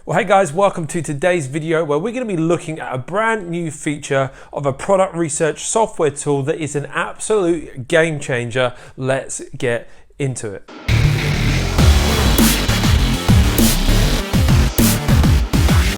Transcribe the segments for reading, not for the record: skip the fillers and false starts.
Well, hey guys, welcome to today's video where we're going to be looking at a brand new feature of a product research software tool that is an absolute game changer. Let's get into it.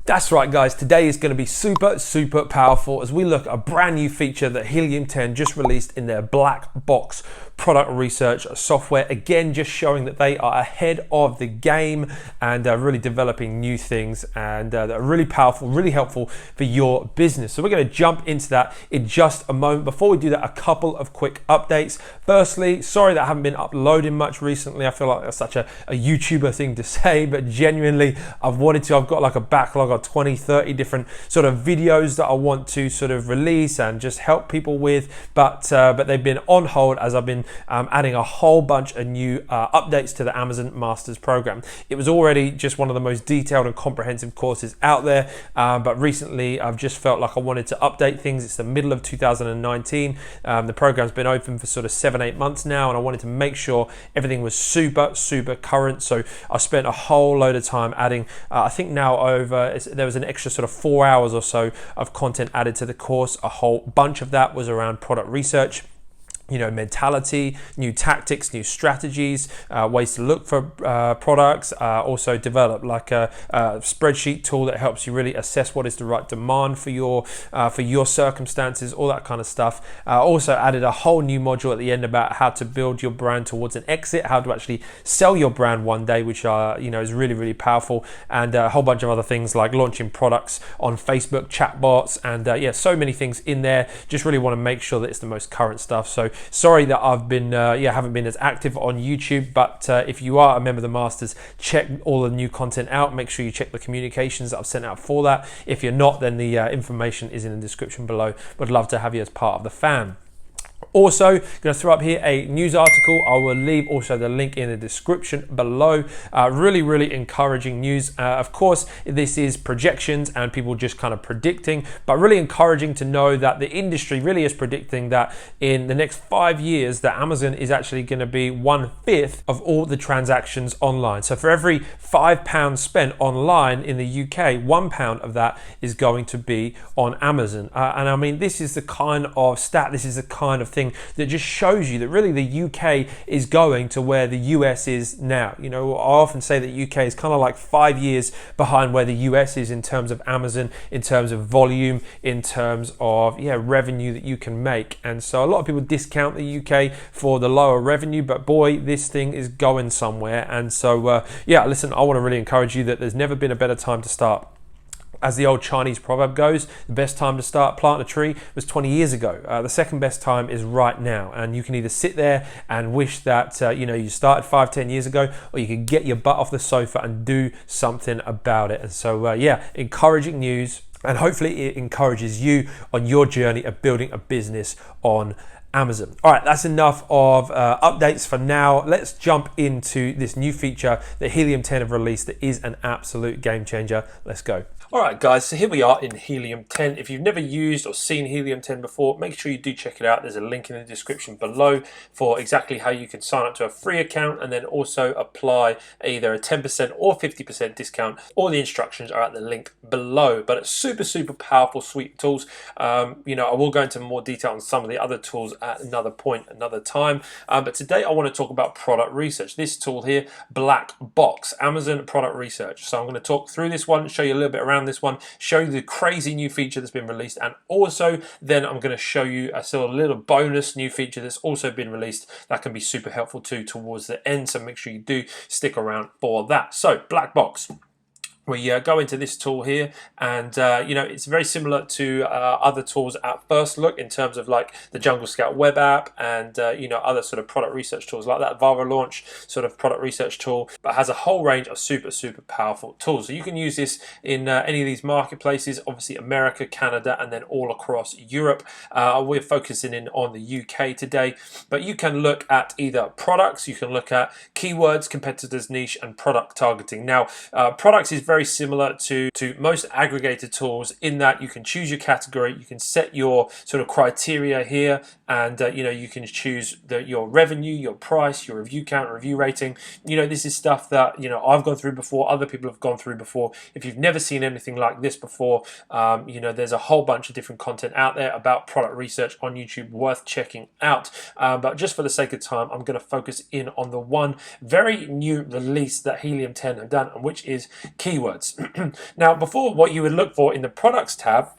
That's right guys, today is going to be super powerful as we look at a brand new feature that Helium 10 just released in their black box product research software. Again, just showing that they are ahead of the game and really developing new things and that are really powerful, really helpful for your business. So we're going to jump into that in just a moment. Before we do that, a couple of quick updates. Firstly, sorry that I haven't been uploading much recently. I feel like that's such a YouTuber thing to say, but genuinely I've got like a backlog of 20, 30 different sort of videos that I want to sort of release and just help people with, but they've been on hold as I've been adding a whole bunch of new updates to the Amazon Masters program. It was already just one of the most detailed and comprehensive courses out there, but recently I've just felt like I wanted to update things. It's the middle of 2019. The program's been open for sort of 7-8 months now, and I wanted to make sure everything was super current. So I spent a whole load of time adding, I think now there was an extra sort of 4 hours or so of content added to the course. A whole bunch of that was around product research, mentality, new tactics, new strategies, ways to look for products, also develop like a spreadsheet tool that helps you really assess what is the right demand for your circumstances, all that kind of stuff. Also added a whole new module at the end about how to build your brand towards an exit, how to actually sell your brand one day, which is really powerful, and a whole bunch of other things like launching products on Facebook, chatbots, and so many things in there. Just really want to make sure that it's the most current stuff. So sorry that I've been haven't been as active on YouTube, but if you are a member of the Masters, check all the new content out. Make sure you check the communications that I've sent out for that. If you're not, then the information is in the description below. Would love to have you as part of the fam. Also, going to throw up here a news article. I will leave also the link in the description below. Really encouraging news. Of course, this is projections and people just kind of predicting, but really encouraging to know that the industry really is predicting that in the next 5 years, that Amazon is actually going to be 1/5 of all the transactions online. So for every £5 spent online in the UK, £1 of that is going to be on Amazon. And I mean, this is the kind of stat, this is the kind of thing that just shows you that really the UK is going to where the US is now. I often say that UK is kind of like 5 years behind where the US is in terms of Amazon, in terms of volume, in terms of revenue that you can make. And so a lot of people discount the UK for the lower revenue, but boy, this thing is going somewhere. And so listen, I want to really encourage you that there's never been a better time to start. As the old Chinese proverb goes, the best time to start planting a tree was 20 years ago. The second best time is right now. And you can either sit there and wish that you started 5-10 years ago, or you can get your butt off the sofa and do something about it. And so encouraging news, and hopefully it encourages you on your journey of building a business on Amazon. All right, that's enough of updates for now. Let's jump into this new feature that Helium 10 have released that is an absolute game changer. Let's go. All right, guys, so here we are in Helium 10. If you've never used or seen Helium 10 before, make sure you do check it out. There's a link in the description below for exactly how you can sign up to a free account and then also apply either a 10% or 50% discount. All the instructions are at the link below, but it's super powerful suite of tools. I will go into more detail on some of the other tools at another point, another time. But today I want to talk about product research. This tool here, Black Box, Amazon Product Research. So I'm going to talk through this one, show you a little bit around this one, show you the crazy new feature that's been released, and also then I'm going to show you a little bonus new feature that's also been released that can be super helpful too towards the end. So make sure you do stick around for that. So Black Box. We go into this tool here, and it's very similar to other tools at first look in terms of like the Jungle Scout web app and other sort of product research tools like that Vara Launch sort of product research tool, but has a whole range of super powerful tools. So you can use this in any of these marketplaces, obviously America, Canada, and then all across Europe. We're focusing in on the UK today, but you can look at either products, you can look at keywords, competitors niche, and product targeting. Now products is very very similar to most aggregator tools in that you can choose your category, you can set your sort of criteria here, and you can choose your revenue, your price, your review count, review rating. This is stuff that I've gone through before, other people have gone through before. If you've never seen anything like this before, there's a whole bunch of different content out there about product research on YouTube worth checking out. But just for the sake of time, I'm going to focus in on the one very new release that Helium 10 have done, which is keywords. Now, before, what you would look for in the products tab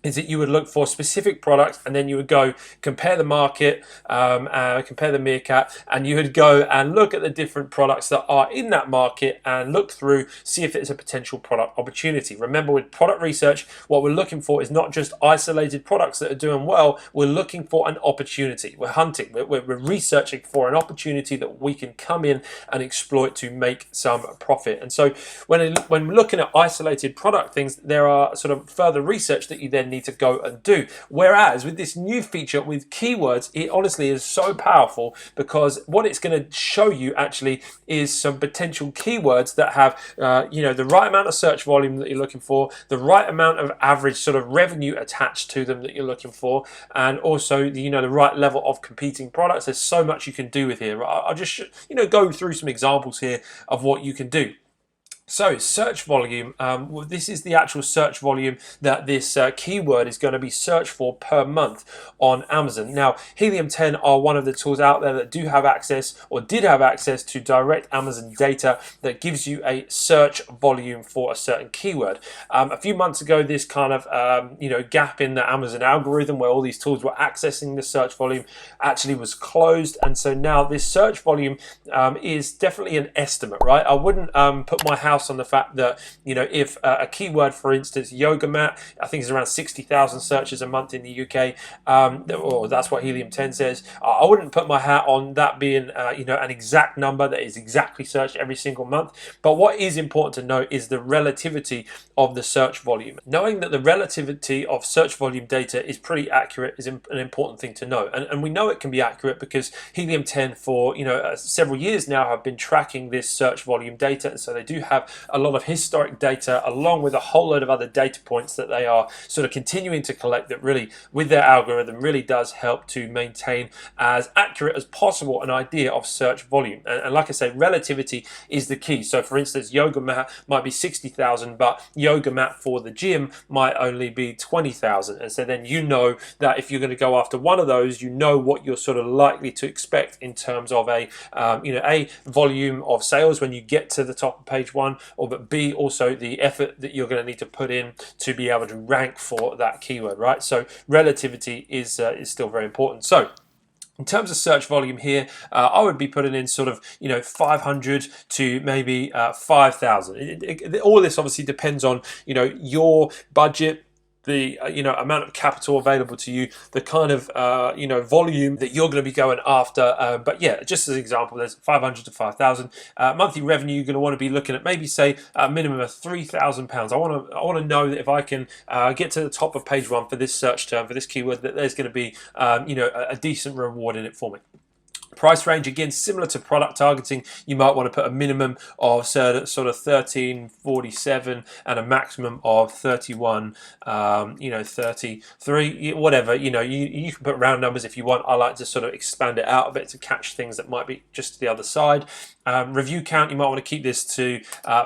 is that you would look for specific products, and then you would go compare the market, compare the meerkat, and you would go and look at the different products that are in that market and look through, see if it's a potential product opportunity. Remember, with product research, what we're looking for is not just isolated products that are doing well, we're looking for an opportunity. We're hunting, we're researching for an opportunity that we can come in and exploit to make some profit. And so when looking at isolated product things, there are sort of further research that you then need to go and do. Whereas with this new feature with keywords, it honestly is so powerful, because what it's going to show you actually is some potential keywords that have the right amount of search volume that you're looking for, the right amount of average sort of revenue attached to them that you're looking for, and also the right level of competing products. There's so much you can do with here. I'll just go through some examples here of what you can do. So search volume, this is the actual search volume that this keyword is going to be searched for per month on Amazon. Now, Helium 10 are one of the tools out there that do have access, or did have access, to direct Amazon data that gives you a search volume for a certain keyword. A few months ago, this kind of gap in the Amazon algorithm where all these tools were accessing the search volume actually was closed, and so now this search volume is definitely an estimate, right? I wouldn't put my house on the fact that if a keyword, for instance, yoga mat, I think it's around 60,000 searches a month in the UK, or that's what Helium 10 says. I wouldn't put my hat on that being an exact number that is exactly searched every single month. But what is important to note is the relativity of the search volume. Knowing that the relativity of search volume data is pretty accurate is an important thing to know, and we know it can be accurate because Helium 10 for several years now have been tracking this search volume data, and so they do have a lot of historic data along with a whole load of other data points that they are sort of continuing to collect, that really, with their algorithm, really does help to maintain as accurate as possible an idea of search volume. And like I say, relativity is the key. So for instance, yoga mat might be 60,000, but yoga mat for the gym might only be 20,000. And so then that if you're going to go after one of those, what you're sort of likely to expect in terms of a volume of sales when you get to the top of page one, or but B, also the effort that you're going to need to put in to be able to rank for that keyword, right? So relativity is still very important. So in terms of search volume here, I would be putting in sort of 500 to maybe 5,000. All of this obviously depends on your budget, the amount of capital available to you, the kind of volume that you're going to be going after. But yeah, just as an example, there's 500 to 5,000 monthly revenue. You're going to want to be looking at maybe say a minimum of £3,000. I want to know that if I can get to the top of page one for this search term, for this keyword, that there's going to be a decent reward in it for me. Price range, again, similar to product targeting, you might want to put a minimum of sort of 13.47 and a maximum of 31, 33, whatever. You can put round numbers if you want. I like to sort of expand it out a bit to catch things that might be just to the other side. Review count, you might want to keep this to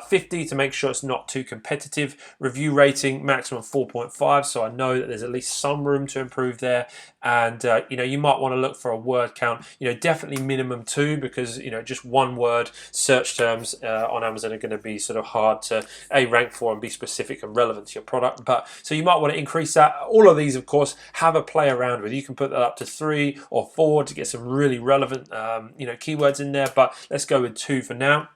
50 to make sure it's not too competitive. Review rating, maximum 4.5, so I know that there's at least some room to improve there. And you might want to look for a word count, definitely minimum 2, because just one word search terms on Amazon are going to be sort of hard to rank for and be specific and relevant to your product. But so you might want to increase that. All of these, of course, have a play around with. You can put that up to 3 or 4 to get some really relevant keywords in there, but let's go with 2 for now.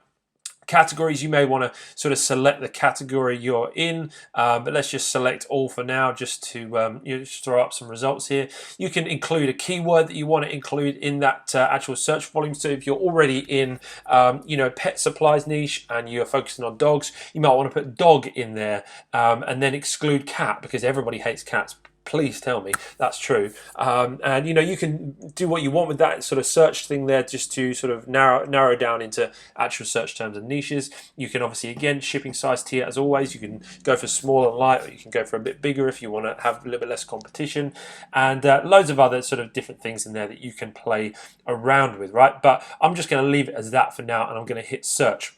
Categories, you may want to sort of select the category you're in, but let's just select all for now, just to just throw up some results here. You can include a keyword that you want to include in that actual search volume. So if you're already in pet supplies niche and you're focusing on dogs, you might want to put dog in there, and then exclude cat, because everybody hates cats. please tell me that's true. And you can do what you want with that sort of search thing there, just to sort of narrow down into actual search terms and niches. You can obviously, again, shipping size tier as always. You can go for small and light, or you can go for a bit bigger if you want to have a little bit less competition, and loads of other sort of different things in there that you can play around with, right? But I'm just going to leave it as that for now, and I'm going to hit search.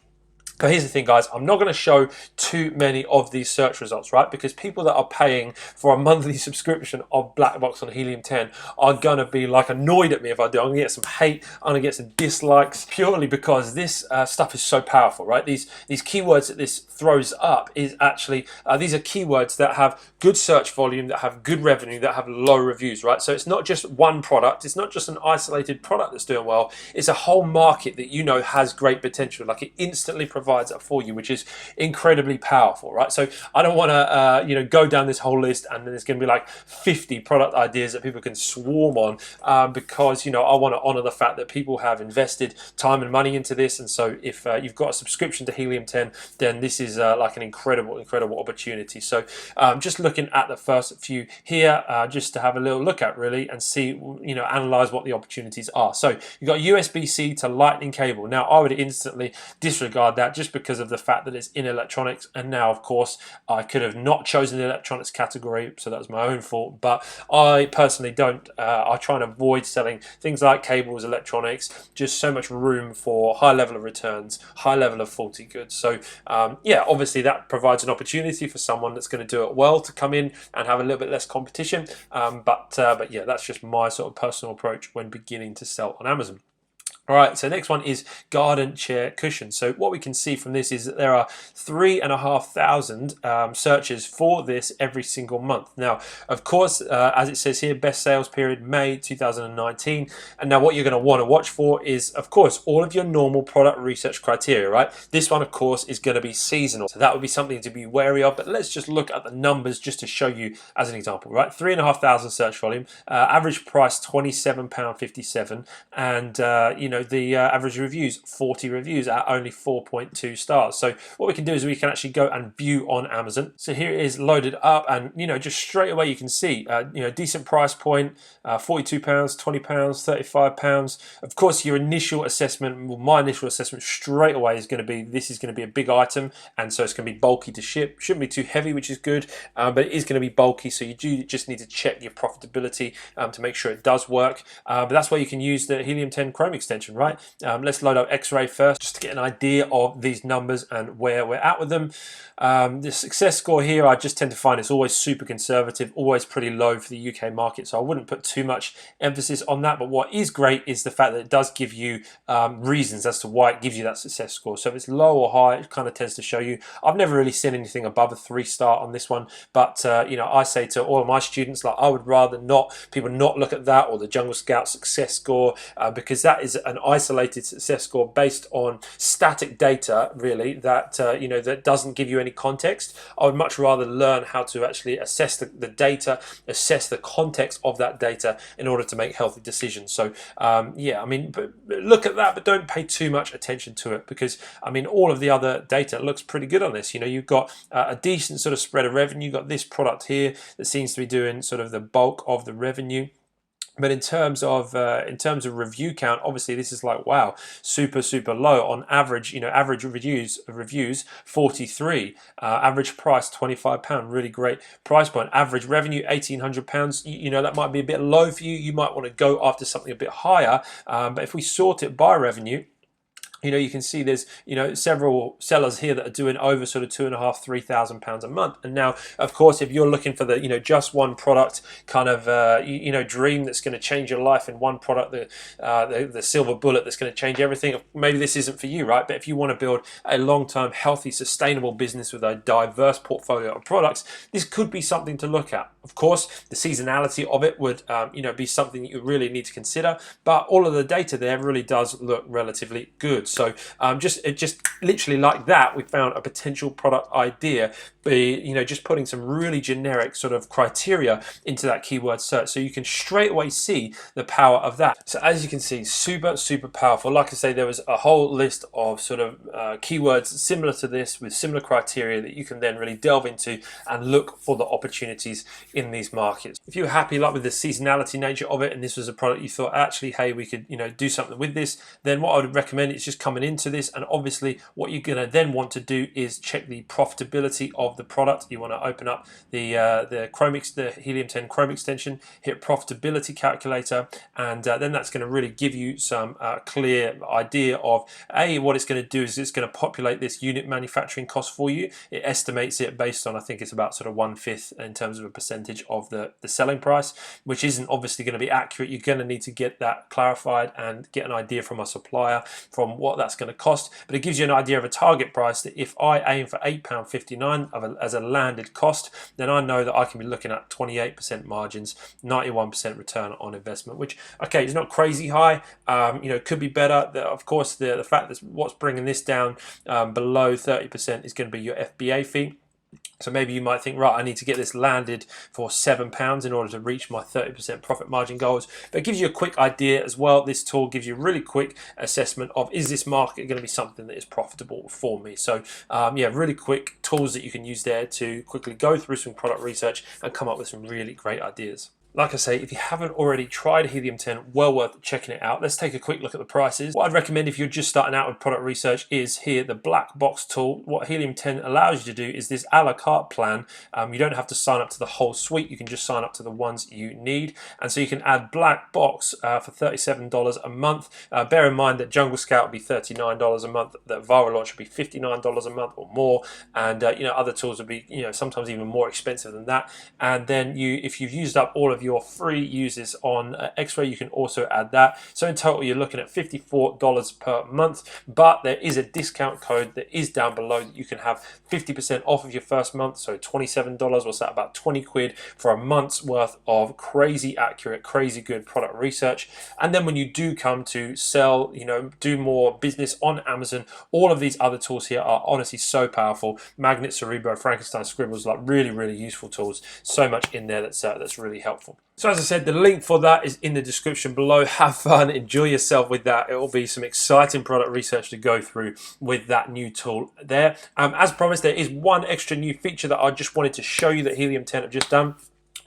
But here's the thing, guys, I'm not going to show too many of these search results, right? Because people that are paying for a monthly subscription of Black Box on Helium 10 are going to be like annoyed at me if I do. I'm going to get some hate, I'm going to get some dislikes, purely because this stuff is so powerful, right? These keywords that this throws up is actually, these are keywords that have good search volume, that have good revenue, that have low reviews, right? So it's not just one product, it's not just an isolated product that's doing well, it's a whole market that has great potential. Like, it instantly provides that for you, which is incredibly powerful, right? So I don't want to go down this whole list and then there's going to be like 50 product ideas that people can swarm on, because I want to honor the fact that people have invested time and money into this. And so if you've got a subscription to Helium 10, then this is like an incredible opportunity. So just looking at the first few here, just to have a little look at, really, and see, analyze what the opportunities are. So you've got USB-C to lightning cable. Now I would instantly disregard that, just because of the fact that it's in electronics. And now, of course, I could have not chosen the electronics category, so that was my own fault. But I personally don't. I try and avoid selling things like cables, electronics, just so much room for high level of returns, high level of faulty goods. So yeah, obviously that provides an opportunity for someone that's going to do it well to come in and have a little bit less competition. But yeah, that's just my sort of personal approach when beginning to sell on Amazon. All right, so next one is garden chair cushion. So what we can see from this is that there are 3,500 searches for this every single month. Now, of course, as it says here, best sales period, May 2019. And now what you're going to want to watch for is, of course, all of your normal product research criteria, right? This one, of course, is going to be seasonal. So that would be something to be wary of. But let's just look at the numbers just to show you as an example, right? 3,500 search volume, average price £27.57, and the average reviews, 40 reviews at only 4.2 stars. So what we can do is we can actually go and view on Amazon. So here it is loaded up, and just straight away you can see decent price point, £42, £20, £35. Of course, your initial assessment, well, my initial assessment straight away is going to be, this is going to be a big item, and so it's going to be bulky to ship. Shouldn't be too heavy, which is good, but it is going to be bulky, so you do just need to check your profitability to make sure it does work. But that's why you can use the Helium 10 Chrome extension, right? Let's load up X-Ray first, just to get an idea of these numbers and where we're at with them. The success score here, I just tend to find it's always super conservative, always pretty low for the UK market, so I wouldn't put too much emphasis on that. But what is great is the fact that it does give you reasons as to why it gives you that success score. So if it's low or high, it kind of tends to show you. I've never really seen anything above a 3-star on this one, but I say to all of my students, like, I would rather people not look at that or the Jungle Scout success score, because that is an isolated success score based on static data, really, that that doesn't give you any context. I would much rather learn how to actually assess the data, assess the context of that data in order to make healthy decisions. So yeah, I mean, look at that, but don't pay too much attention to it, because I mean, all of the other data looks pretty good on this. You've got a decent sort of spread of revenue. You've got this product here that seems to be doing sort of the bulk of the revenue. But in terms of review count, obviously this is like, wow, super low on average. Average reviews 43, average price £25, really great price point. Average revenue £1,800. That might be a bit low for you. You might want to go after something a bit higher. But if we sort it by revenue, you can see there's several sellers here that are doing over sort of £2,500–3,000 a month. And now, of course, if you're looking for the just one product kind of dream that's going to change your life in one product, the silver bullet that's going to change everything, maybe this isn't for you, right? But if you want to build a long-term, healthy, sustainable business with a diverse portfolio of products, this could be something to look at. Of course, the seasonality of it would be something that you really need to consider, but all of the data there really does look relatively good. keywords. So just literally like that, we found a potential product idea. Just putting some really generic sort of criteria into that keyword search, so you can straight away see the power of that. So as you can see, super powerful. Like I say, there was a whole list of sort of keywords similar to this with similar criteria that you can then really delve into and look for the opportunities in these markets. If you're happy like with the seasonality nature of it, and this was a product you thought actually, hey, we could do something with this, then what I would recommend is just coming into this, and obviously what you're going to then want to do is check the profitability of the product. You want to open up the Helium 10 Chrome extension, hit Profitability Calculator, and then that's going to really give you some clear idea of what it's going to do is it's going to populate this unit manufacturing cost for you. It estimates it based on, I think it's about sort of 1/5 in terms of a percentage of the selling price, which isn't obviously going to be accurate. You're going to need to get that clarified and get an idea from a supplier from what that's going to cost, but it gives you an idea of a target price that if I aim for £8.59 as a landed cost, then I know that I can be looking at 28% margins, 91% return on investment, which, okay, is not crazy high. Could be better. Of course, the fact that what's bringing this down below 30% is going to be your FBA fee. So maybe you might think, right, I need to get this landed for £7 in order to reach my 30% profit margin goals. But it gives you a quick idea as well. This tool gives you a really quick assessment of, is this market going to be something that is profitable for me? So really quick tools that you can use there to quickly go through some product research and come up with some really great ideas. Like I say, if you haven't already tried Helium 10, well worth checking it out. Let's take a quick look at the prices. What I'd recommend if you're just starting out with product research is here, the black box tool. What Helium 10 allows you to do is this a la carte plan. You don't have to sign up to the whole suite. You can just sign up to the ones you need. And so you can add black box for $37 a month. Bear in mind that Jungle Scout will be $39 a month, that Viral Launch will be $59 a month or more. And other tools will be sometimes even more expensive than that. And then if you've used up all of your free uses on X-Ray, you can also add that. So in total, you're looking at $54 per month, but there is a discount code that is down below that you can have 50% off of your first month. So $27, what's that, about 20 quid for a month's worth of crazy accurate, crazy good product research. And then when you do come to sell, do more business on Amazon, all of these other tools here are honestly so powerful. Magnet, Cerebro, Frankenstein, Scribbles, like really useful tools. So much in there that's really helpful. So as I said, the link for that is in the description below. Have fun, enjoy yourself with that. It will be some exciting product research to go through with that new tool there. As promised, there is one extra new feature that I just wanted to show you that Helium 10 have just done.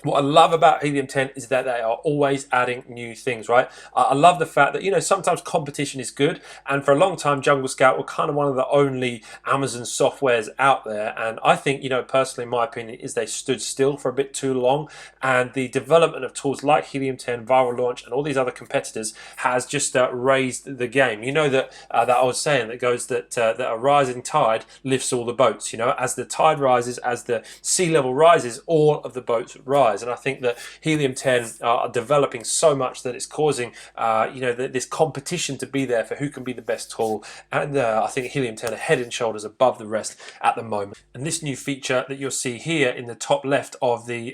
What I love about Helium 10 is that they are always adding new things, right? I love the fact that, sometimes competition is good. And for a long time, Jungle Scout were kind of one of the only Amazon softwares out there. And I think, personally, my opinion is they stood still for a bit too long. And the development of tools like Helium 10, Viral Launch, and all these other competitors has just raised the game. That I was saying that goes that a rising tide lifts all the boats. As the tide rises, as the sea level rises, all of the boats rise. And I think that Helium 10 are developing so much that it's causing this competition to be there for who can be the best tool. And I think Helium 10 are head and shoulders above the rest at the moment. And this new feature that you'll see here in the top left of the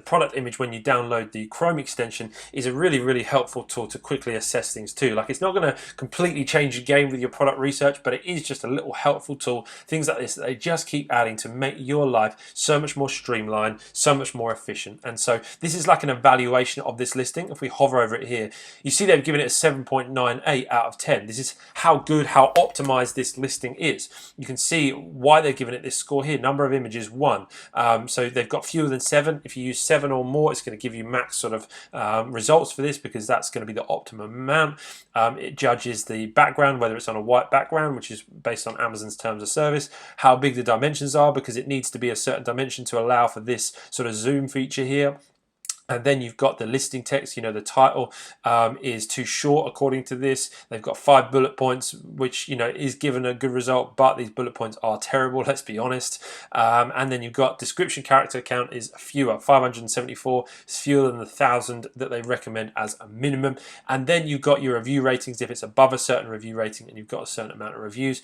product image when you download the Chrome extension is a really helpful tool to quickly assess things too. Like, it's not going to completely change the game with your product research, but it is just a little helpful tool. Things like this that they just keep adding to make your life so much more streamlined, so much more efficient. And so this is like an evaluation of this listing. If we hover over it here, you see they've given it a 7.98 out of 10. This is how good, how optimized this listing is. You can see why they've given it this score here. Number of images, 1. So they've got fewer than 7. If you use 7 or more, it's going to give you max sort of results for this, because that's going to be the optimum amount. It judges the background, whether it's on a white background, which is based on Amazon's terms of service, how big the dimensions are, because it needs to be a certain dimension to allow for this sort of zoom feature here. And then you've got the listing text, the title is too short according to this. They've got 5 bullet points, which, is given a good result, but these bullet points are terrible, let's be honest. And then you've got description character count is fewer, 574. It's fewer than the 1,000 that they recommend as a minimum. And then you've got your review ratings if it's above a certain review rating and you've got a certain amount of reviews.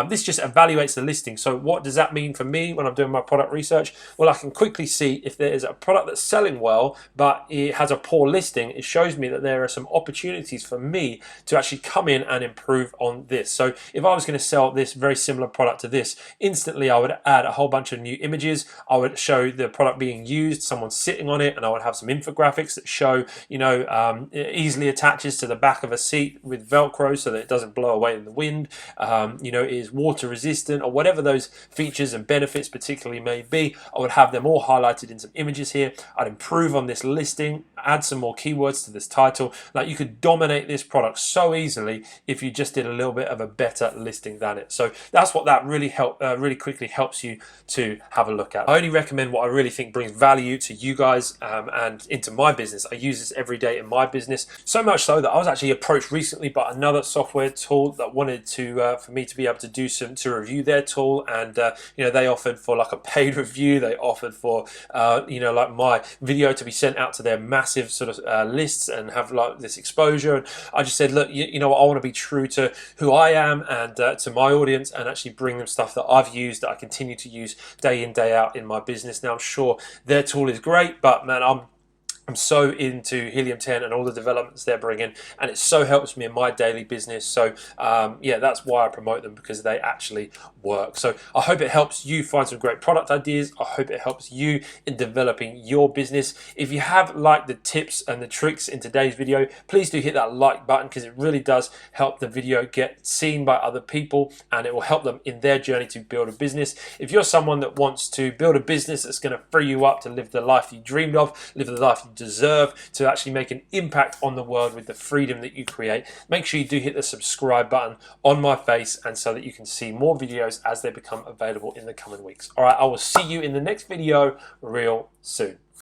This just evaluates the listing. So what does that mean for me when I'm doing my product research? Well, I can quickly see if there is a product that's selling well, but it has a poor listing, it shows me that there are some opportunities for me to actually come in and improve on this. So if I was going to sell this very similar product to this, instantly I would add a whole bunch of new images. I would show the product being used, someone sitting on it, and I would have some infographics that show, it easily attaches to the back of a seat with Velcro so that it doesn't blow away in the wind. It is water resistant, or whatever those features and benefits particularly may be. I would have them all highlighted in some images here. I'd improve on this listing, add some more keywords to this title. Like, you could dominate this product so easily if you just did a little bit of a better listing than it. So that's what that really quickly helps you to have a look at. I only recommend what I really think brings value to you guys and into my business. I use this every day in my business, so much so that I was actually approached recently by another software tool that wanted to for me to be able to do to review their tool, and they offered for like a paid review. They offered for like my video to be sent out to their massive sort of lists and have like this exposure. And I just said, look, I want to be true to who I am and to my audience, and actually bring them stuff that I've used, that I continue to use day in, day out in my business. Now, I'm sure their tool is great, but man, I'm so into Helium 10 and all the developments they're bringing, and it so helps me in my daily business. So that's why I promote them, because they actually work. So I hope it helps you find some great product ideas. I hope it helps you in developing your business. If you have liked the tips and the tricks in today's video, please do hit that like button, because it really does help the video get seen by other people, and it will help them in their journey to build a business. If you're someone that wants to build a business that's going to free you up to live the life you dreamed of, live the life you deserve, to actually make an impact on the world with the freedom that you create, make sure you do hit the subscribe button on my face, and so that you can see more videos as they become available in the coming weeks. All right, I will see you in the next video real soon.